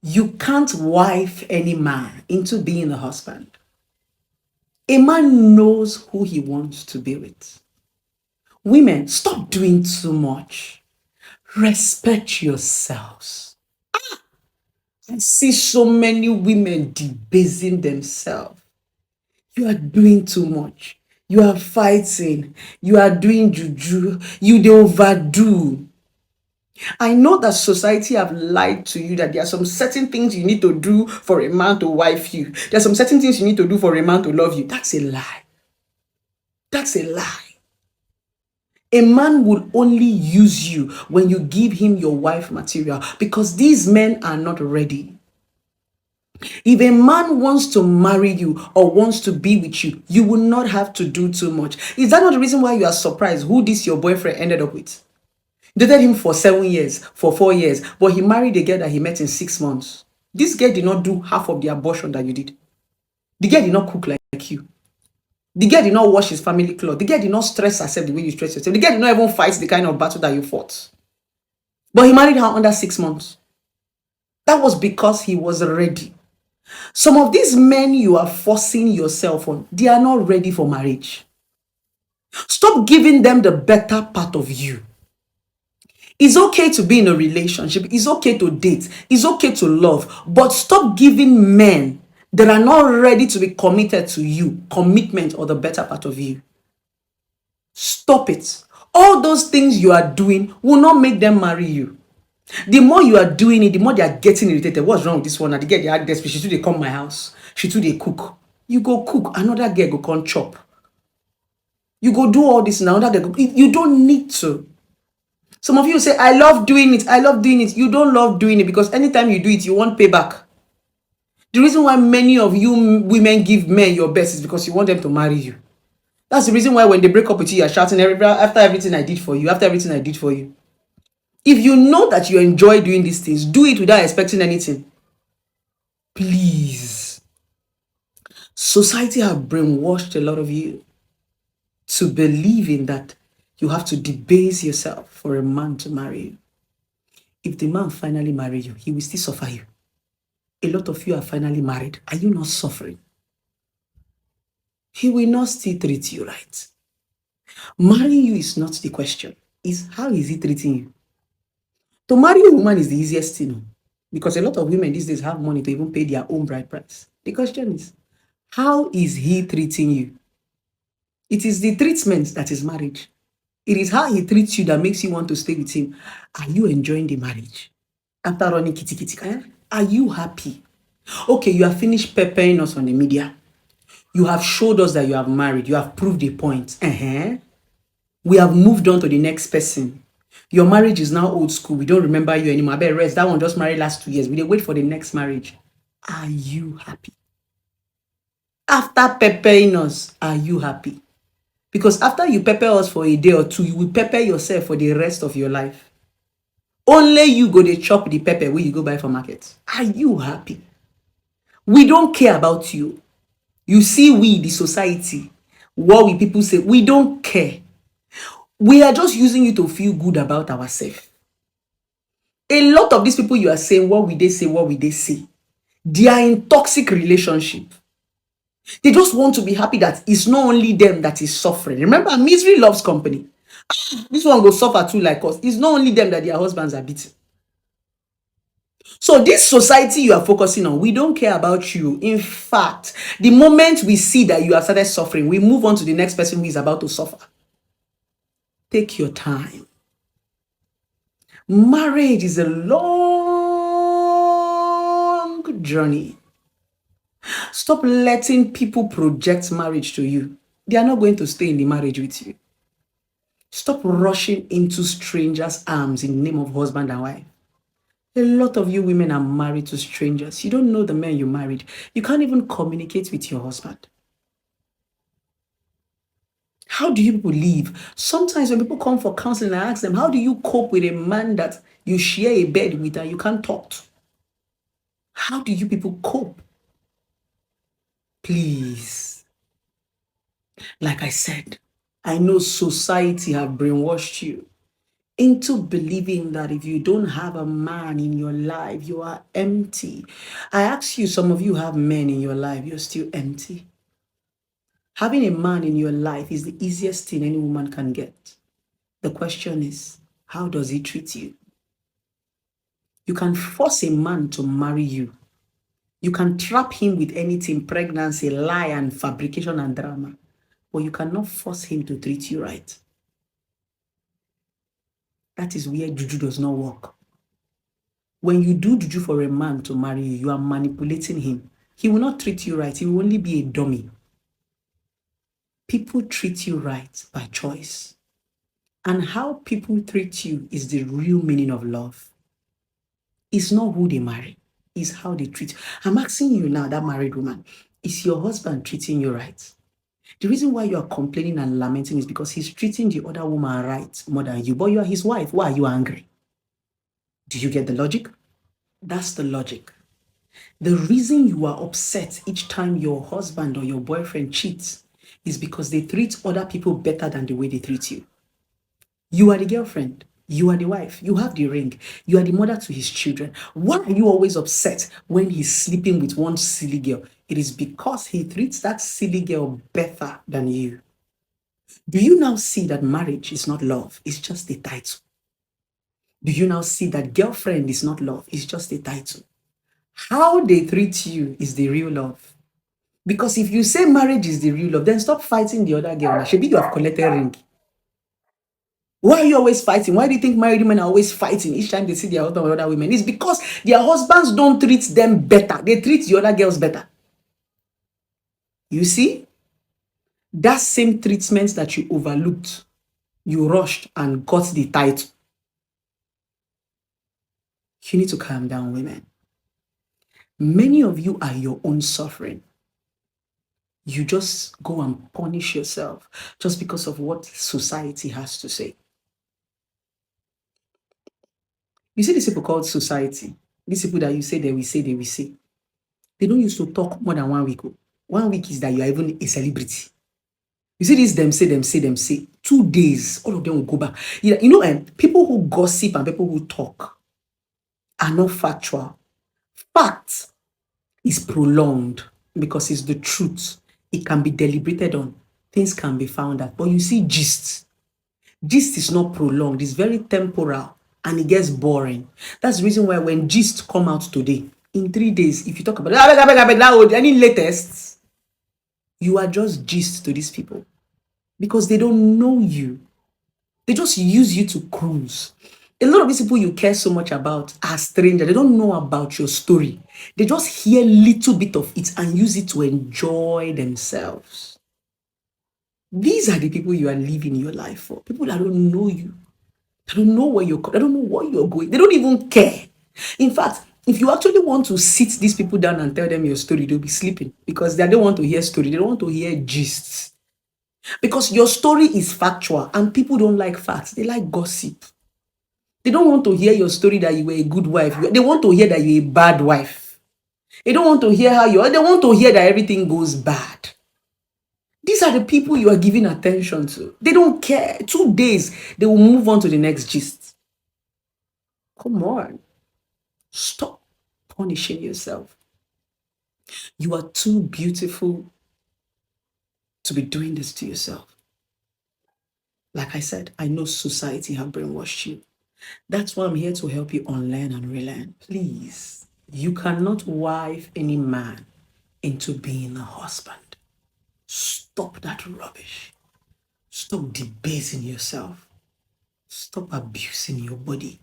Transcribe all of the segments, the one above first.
You can't wife any man into being a husband. A man knows who he wants to be with. Women, stop doing too much. Respect yourselves. I see so many women debasing themselves. You are doing too much. You are fighting. You are doing juju. You dey overdo. I know that society have lied to you that there are some certain things you need to do for a man to wife you. There are some certain things you need to do for a man to love you. That's a lie. That's a lie. A man will only use you when you give him your wife material because these men are not ready. If a man wants to marry you or wants to be with you, you will not have to do too much. Is that not the reason why you are surprised who this your boyfriend ended up with? Dated him for 7 years, for 4 years, but he married a girl that he met in 6 months. This girl did not do half of the abortion that you did. The girl did not cook like you. The girl did not wash his family clothes. The girl did not stress herself the way you stress yourself. The girl did not even fight the kind of battle that you fought. But he married her under 6 months. That was because he was ready. Some of these men you are forcing yourself on, they are not ready for marriage. Stop giving them the better part of you. It's okay to be in a relationship. It's okay to date. It's okay to love. But stop giving men that are not ready to be committed to you commitment or the better part of you. Stop it. All those things you are doing will not make them marry you. The more you are doing it, the more they are getting irritated. What's wrong with this one? And they get the desperate. She too they come my house. She too they cook. You go cook. Another girl go come chop. You go do all this and another girl go. You don't need to. Some of you say, I love doing it. I love doing it. You don't love doing it because anytime you do it, you want payback. The reason why many of you women give men your best is because you want them to marry you. That's the reason why when they break up with you, you're shouting after everything I did for you, after everything I did for you. If you know that you enjoy doing these things, do it without expecting anything. Please. Society have brainwashed a lot of you to believe in that you have to debase yourself for a man to marry you. If the man finally marry you, he will still suffer you. A lot of you are finally married. Are you not suffering? He will not still treat you right. Marrying you is not the question. It's how is he treating you? To marry a woman is the easiest thing because a lot of women these days have money to even pay their own bride price. The question is, how is he treating you? It is the treatment that is marriage. It is how he treats you that makes you want to stay with him. Are you enjoying the marriage? After running kitty kitty, are you happy? Okay, you have finished peppering us on the media. You have showed us that you have married. You have proved a point. We have moved on to the next person. Your marriage is now old school. We don't remember you anymore. I bet rest. That one just married last 2 years. We wait for the next marriage. Are you happy? After peppering us, are you happy? Because after you pepper us for a day or two, you will pepper yourself for the rest of your life. Only you go to chop the pepper when you go buy from market. Are you happy? We don't care about you. You see, we, the society, what we people say, we don't care. We are just using you to feel good about ourselves. A lot of these people you are saying, what will they say, what will they say? They are in toxic relationship. They just want to be happy that it's not only them that is suffering. Remember, misery loves company. This one will suffer too like us. It's not only them that their husbands are beaten. So this society you are focusing on, we don't care about you. In fact, the moment we see that you have started suffering, we move on to the next person who is about to suffer. Take your time. Marriage is a long journey. Stop letting people project marriage to you. They are not going to stay in the marriage with you. Stop rushing into strangers' arms in the name of husband and wife. A lot of you women are married to strangers. You don't know the men you married. You can't even communicate with your husband. How do you people live? Sometimes when people come for counseling, I ask them, how do you cope with a man that you share a bed with and you can't talk to? How do you people cope? Please. Like I said, I know society have brainwashed you into believing that if you don't have a man in your life, you are empty. I ask you, some of you have men in your life, you're still empty. Having a man in your life is the easiest thing any woman can get. The question is, how does he treat you? You can force a man to marry you. You can trap him with anything, pregnancy, lie, and fabrication and drama. But you cannot force him to treat you right. That is where juju does not work. When you do juju for a man to marry you, you are manipulating him. He will not treat you right. He will only be a dummy. People treat you right by choice. And how people treat you is the real meaning of love. It's not who they marry, it's how they treat you. I'm asking you now, that married woman, is your husband treating you right? The reason why you are complaining and lamenting is because he's treating the other woman right more than you, but you are his wife. Why are you angry? Do you get the logic? That's the logic. The reason you are upset each time your husband or your boyfriend cheats is because they treat other people better than the way they treat you. You are the girlfriend. You are the wife. You have the ring. You are the mother to his children. Why are you always upset when he's sleeping with one silly girl? It is because he treats that silly girl better than you. Do you now see that marriage is not love? It's just a title. Do you now see that girlfriend is not love? It's just a title. How they treat you is the real love. Because if you say marriage is the real love, then stop fighting the other girl. Maybe you have collected ring. Why are you always fighting? Why do you think married women are always fighting each time they see their husband with other women? It's because their husbands don't treat them better. They treat the other girls better. You see? That same treatment that you overlooked, you rushed and got the title. You need to calm down, women. Many of you are your own suffering. You just go and punish yourself just because of what society has to say. You see these people called society, these people that you say they will say, they will say. They don't used to talk more than 1 week. 1 week is that you are even a celebrity. You see this, them say, them say, them say. 2 days, all of them will go back. You know, people who gossip and people who talk are not factual. Fact is prolonged because it's the truth. It can be deliberated on. Things can be found out. But you see gist. Gist is not prolonged. It's very temporal and it gets boring. That's the reason why when gist come out today, in 3 days, if you talk about any latest, you are just gist to these people because they don't know you. They just use you to cruise. A lot of these people you care so much about are strangers. They don't know about your story. They just hear little bit of it and use it to enjoy themselves. These are the people you are living your life for. People that don't know you. They don't know where they don't know what you're going. They don't even care. In fact, if you actually want to sit these people down and tell them your story, they'll be sleeping because they don't want to hear story. They don't want to hear gists. Because your story is factual and people don't like facts. They like gossip. They don't want to hear your story that you were a good wife. They want to hear that you're a bad wife. They don't want to hear how you are. They want to hear that everything goes bad. These are the people you are giving attention to. They don't care. 2 days, they will move on to the next gist. Come on. Stop punishing yourself. You are too beautiful to be doing this to yourself. Like I said, I know society have brainwashed you. That's why I'm here to help you unlearn and relearn. Please, you cannot wife any man into being a husband. Stop that rubbish. Stop debasing yourself. Stop abusing your body.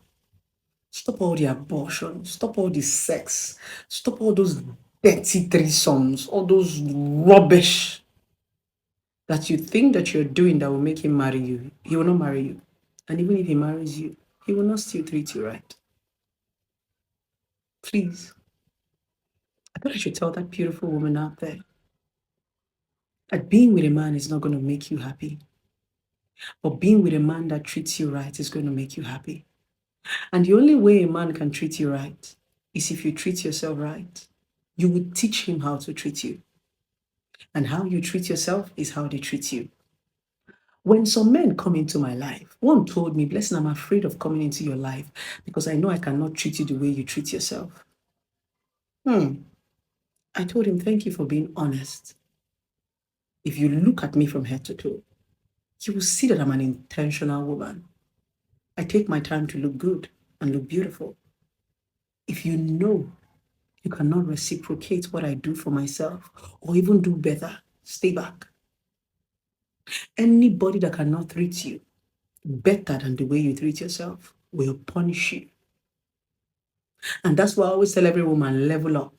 Stop all the abortion. Stop all the sex. Stop all those dirty threesomes, all those rubbish that you think that you're doing that will make him marry you. He will not marry you. And even if he marries you, he will not still treat you right. Please. I thought I should tell that beautiful woman out there that being with a man is not going to make you happy. But being with a man that treats you right is going to make you happy. And the only way a man can treat you right is if you treat yourself right. You would teach him how to treat you. And how you treat yourself is how they treat you. When some men come into my life, one told me, Blessing, I'm afraid of coming into your life because I know I cannot treat you the way you treat yourself. I told him, thank you for being honest. If you look at me from head to toe, you will see that I'm an intentional woman. I take my time to look good and look beautiful. If you know you cannot reciprocate what I do for myself or even do better, stay back. Anybody that cannot treat you better than the way you treat yourself will punish you. And that's why I always tell every woman, level up.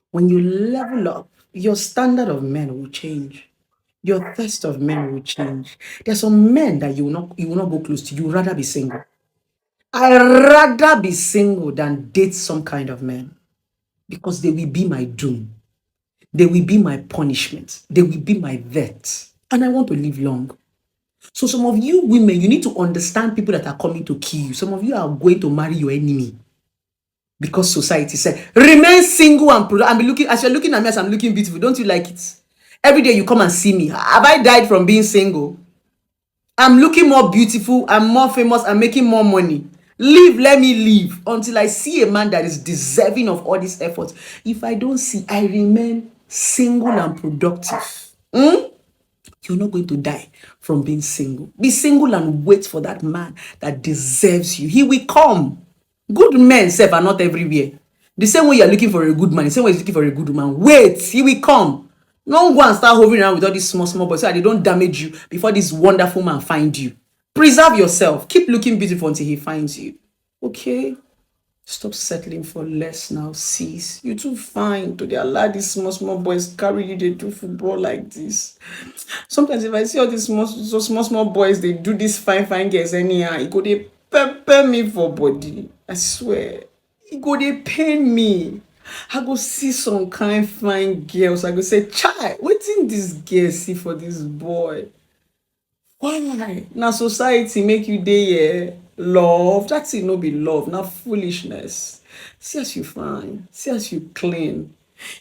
When you level up, your standard of men will change. Your thirst of men will change. There's some men that you will not go close to. You would rather be single. I'd rather be single than date some kind of men because they will be my doom. They will be my punishment. They will be my vet. And I want to live long. So some of you women, you need to understand people that are coming to kill you. Some of you are going to marry your enemy because society said, remain single and I'm looking, as you're looking at me as I'm looking beautiful. Don't you like it? Every day you come and see me. Have I died from being single? I'm looking more beautiful. I'm more famous. I'm making more money. Live, let me live until I see a man that is deserving of all this effort. If I don't see, I remain single and productive. You're not going to die from being single. Be single and wait for that man that deserves you. He will come. Good men, self, are not everywhere. The same way you're looking for a good man, the same way you're looking for a good woman. Wait, he will come. Don't go and start hovering around with all these small boys so that they don't damage you before this wonderful man find you. Preserve yourself. Keep looking beautiful until he finds you. Okay? Stop settling for less now, sis. You too fine to allow these small boys carry you. They do football like this. Sometimes if I see all these small boys, they do these fine girls anyhow. It go they pepper me for body. I swear. It go they pain me. I go see some kind fine girls. I go say, chai, wetin this girl see for this boy? Why? Now society make you dey love. That's it, no be love. Now foolishness. See as you fine. See as you clean.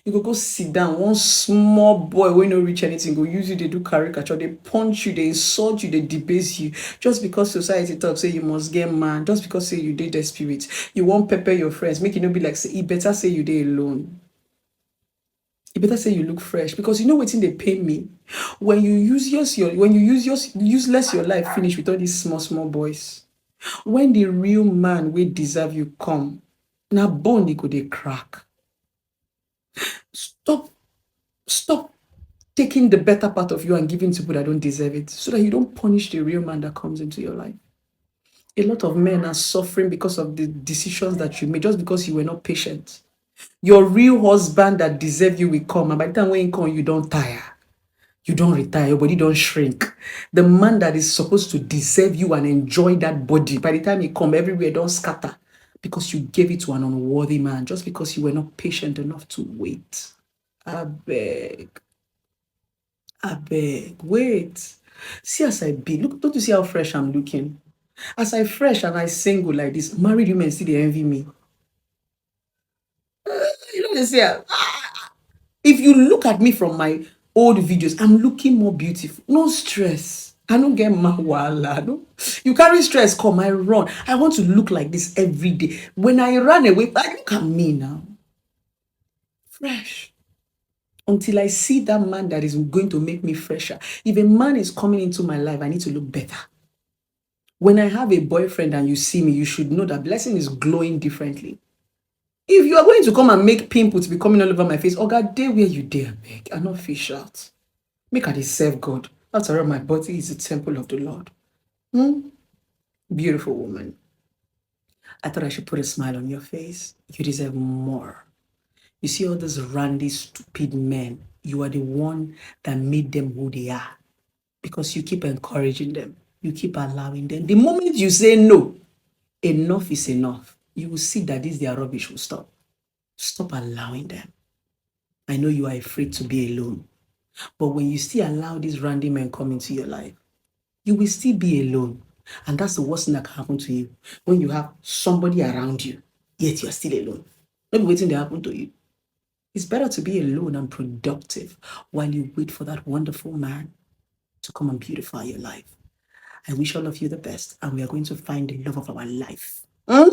You go sit down. One small boy wey no reach anything go use you, they do caricature, they punch you, they insult you, they debase you. Just because society talk say you must get man, just because say you dey desperate. You won't pepper your friends, make it no be like say, e better say you dey alone. You better say you look fresh because you know wetin dey pain me when you use useless your life finish with all these small boys. When the real man wey deserve you come, na bone e go dey crack. Stop taking the better part of you and giving to people that don't deserve it, so that you don't punish the real man that comes into your life. A lot of men are suffering because of the decisions that you made, just because you were not patient. Your real husband that deserve you will come, and by the time when he come, you don't tire. You don't retire, your body don't shrink. The man that is supposed to deserve you and enjoy that body, by the time he come, everywhere don't scatter because you gave it to an unworthy man, just because you were not patient enough to wait. I beg, wait. See as I be. Look, don't you see how fresh I'm looking? As I fresh and I single like this, married women see they envy me. You know they say, if you look at me from my old videos, I'm looking more beautiful. No stress. I don't get mawala. No. You carry stress, come, I run. I want to look like this every day. When I run away, look at me now. Fresh. Until I see that man that is going to make me fresher. If a man is coming into my life, I need to look better. When I have a boyfriend and you see me, you should know that Blessing is glowing differently. If you are going to come and make pimples be coming all over my face, God, day where you dare beg, and not fish out. Make I serve God. After all, my body is the temple of the Lord. Beautiful woman. I thought I should put a smile on your face. You deserve more. You see all those randy, stupid men. You are the one that made them who they are. Because you keep encouraging them. You keep allowing them. The moment you say no, enough is enough, you will see that this their rubbish will stop. Stop allowing them. I know you are afraid to be alone. But when you still allow these randy men come into your life, you will still be alone. And that's the worst thing that can happen to you. When you have somebody around you, yet you're still alone. Maybe waiting to happen to you. It's better to be alone and productive while you wait for that wonderful man to come and beautify your life. I wish all of you the best, and we are going to find the love of our life. Hmm?